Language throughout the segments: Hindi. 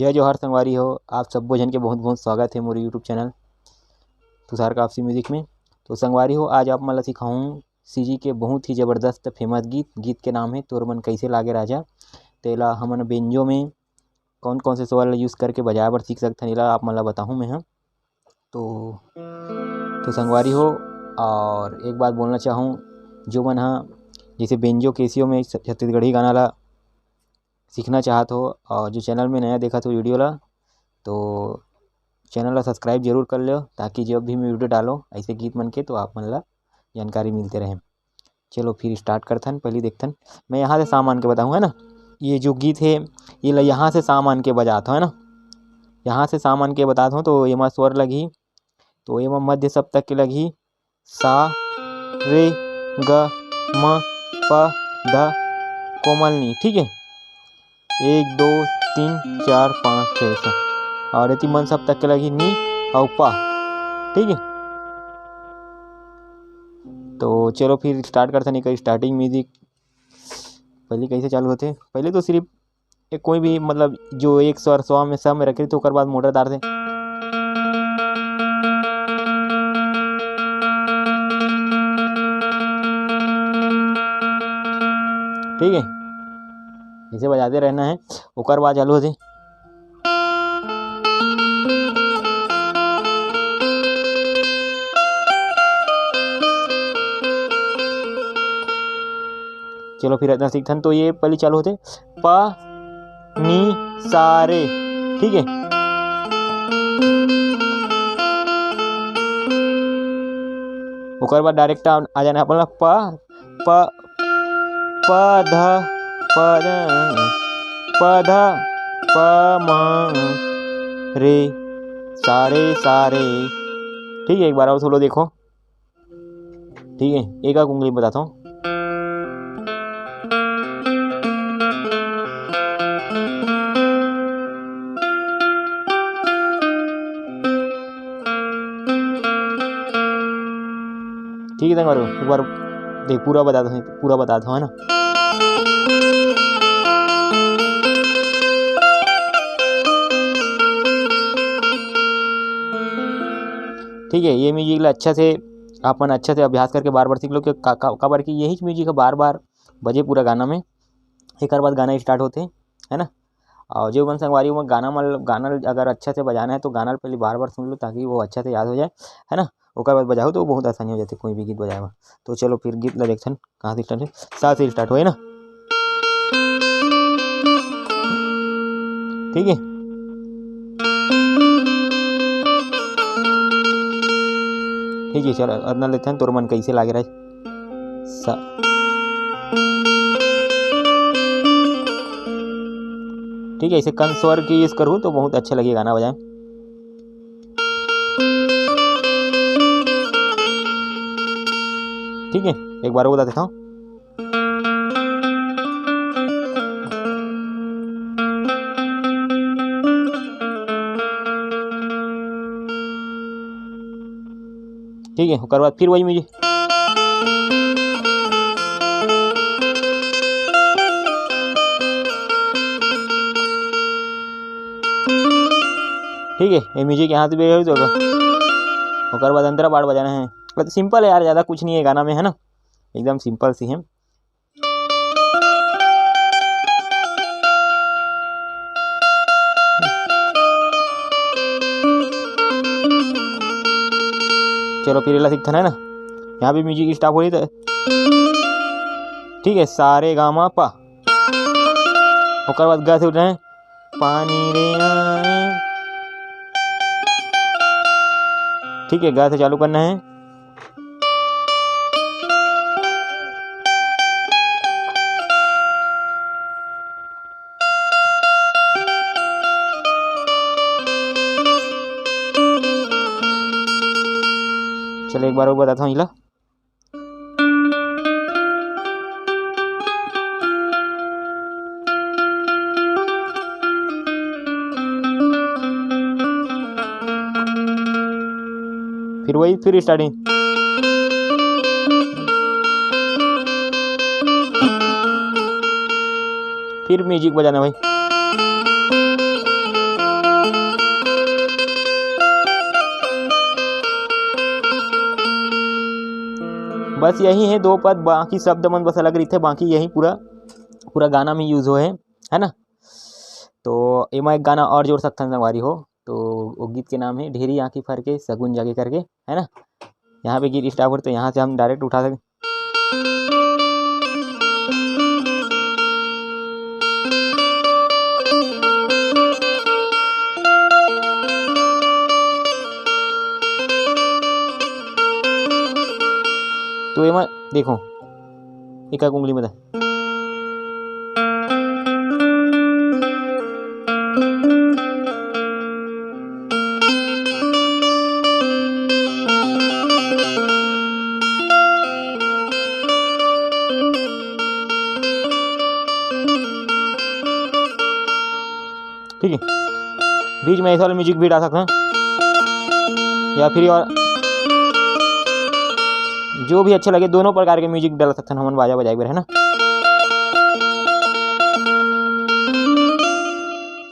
जय जोहार संगवारी हो। आप सब्बो जन के बहुत बहुत स्वागत है मोर YouTube channel Tushar Kapsi music में। तो संगवारी हो, आज आप मन ला सिखाऊँ सीजी के बहुत ही ज़बरदस्त फेमस गीत के नाम है तोर मन कैसे लागे राजा। तेला हमन बेंजो में कौन कौन से स्वर ला यूज़ करके बजाए बर सीख सकथन, एला आप मन ला बताहूँ मैं। तो संगवारी हो, और एक बात बोलना चाहूँ, जो मन हा जैसे बेंजो केसियो में छत्तीसगढ़ी गाना ला सीखना चाहत हो और जो चैनल में नया देखा तो वीडियो ला, तो चैनल ला सब्सक्राइब जरूर कर लो, ताकि जब भी मैं वीडियो डालो ऐसे गीत मन के तो आप मन ला जानकारी मिलते रहे। चलो फिर स्टार्ट करथन। पहले देखथन, मैं यहाँ से सामान के बताऊँ, है ना। ये जो गीत है ये ला यहाँ से सामान के बजाता हूँ, है ना। यहाँ से सामान के बताता हूँ। तो एमा स्वर लगी, तो एमा मध्य सप्तक के लगी सा रे ग म प ध कोमल नी, ठीक है। 1 2 3 4 5 6 7 और यति मन सप्तक के लगी नी और पा, ठीक है। तो चलो फिर स्टार्ट करते नहीं, स्टार्टिंग म्यूजिक पहले कैसे चालू होते। पहले तो सिर्फ एक कोई भी मतलब जो एक स्वर सौ में सब में रखे, तो ओकर बाद मोटर डाल दे, ठीक है। इसे बजाते रहना है, ओकर बाद चालू होते। चलो फिर इतना सीखथन। तो ये पहले चालू होते प नी सा रे, ठीक है। ओकर बाद डायरेक्ट आ जाना अपन प प प ध प ध प म रे सारे, ठीक है। एक बार और सोलो देखो, ठीक है। एक उंगली बताता हूँ। ठीक है, एक बार देख पूरा बताता हूँ, है ना। ठीक है, ये म्यूजिक ला अच्छा से अपन अच्छा से अभ्यास करके बार बार सीख लो, कि काबर कि यही म्यूजिक बार बार बजे पूरा गाना में, एक बाद गाना स्टार्ट होते, है ना। और जो बन संगवारी में गाना अगर अच्छा से बजाना है तो गाना पहले बार बार सुन लो, ताकि वो अच्छा से याद हो जाए, है ना। ओकर बाद बजाओ तो बहुत आसानी हो जाती कोई भी गीत बजाए। तो चलो फिर गीत ला देखथन कहाँ से स्टार्ट है। सा से स्टार्ट हो, है ना, ठीक है। ठीक है, चलो अदना लेथन तोर मन कैसे लागे रहा सा, ठीक है। ऐसे कन स्वर की यूज करूँ तो बहुत अच्छा लगे गाना बजाए। ठीक है, एक बार और बता देता हूँ। ठीक है, ओकर बाद फिर वही म्यूजिक, ठीक है। ये म्यूजिक यहाँ से भी हो जाएगा। ओकर बाद अंतरा बार बजाना है। तो सिंपल है यार, ज़्यादा कुछ नहीं है गाना में, है ना। एकदम सिंपल सी है। चलो फिर सीखता है ना। यहाँ भी म्यूजिक स्टार्ट हो रही तो, ठीक है। सारे गामा पा, ओकर बाद गा से उठ रहे हैं पानी रे आए, ठीक है। गा से चालू करना है। चलो एक बार और बताता हूँ इला। फिर वही फिर स्टार्टिंग, फिर म्यूजिक बजाना भाई। बस यही है 2 पद, बाकी शब्द मन बस अलग रही, बाकी यही पूरा गाना में यूज़ हो है ना। तो एमा एक गाना और जोड़ सकथन संगवारी हो, तो वो गीत के नाम है ढेरी आँखी फर के सगुन जागे करके, है ना। यहाँ पे गीत स्टार्ट होता है, यहाँ से हम डायरेक्ट उठा सकते। तो एमा देखो एक उंगली में ठीक है। बीच में ऐसा वाला म्यूजिक भी डाल सकते हैं, या फिर और जो भी अच्छा लगे दोनों प्रकार के म्यूजिक डाल सकते हैं हमन बाजा बजाए बर, है ना।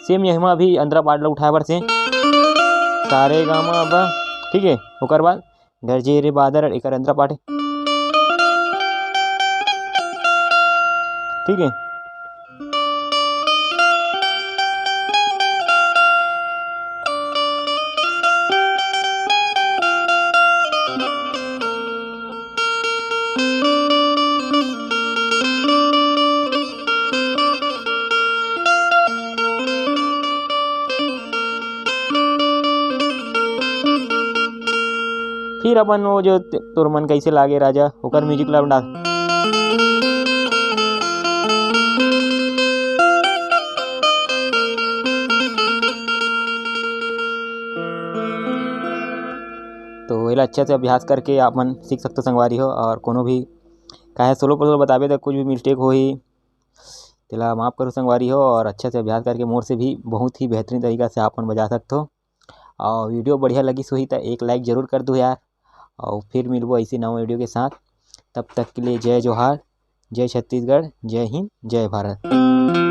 सेम यहाँ भी अंतरा पार्ट ला उठाए बर से सारे गामा बा, ठीक है। ओकर बाद गरजे रे बादर एक अंतरा पार्ट है, ठीक है। फिर अपन वो जो तोर मन कैसे लागे राजा ओकर म्यूजिक ला डाल। तो एला अच्छा से अभ्यास करके आप मन सीख सकते संगवारी हो। और कोनो भी काहे सोलो बताबे तो कुछ भी मिस्टेक होही तेला माफ़ करो संगवारी हो, और अच्छा से अभ्यास करके मोर से भी बहुत ही बेहतरीन तरीका से आप मन बजा सकते हो। और वीडियो बढ़िया लगी सोही तो एक लाइक ज़रूर कर दो यार, और फिर मिलबो ऐसी नवा वीडियो के साथ। तब तक के लिए जय जोहार, जय छत्तीसगढ़, जय हिंद, जय भारत।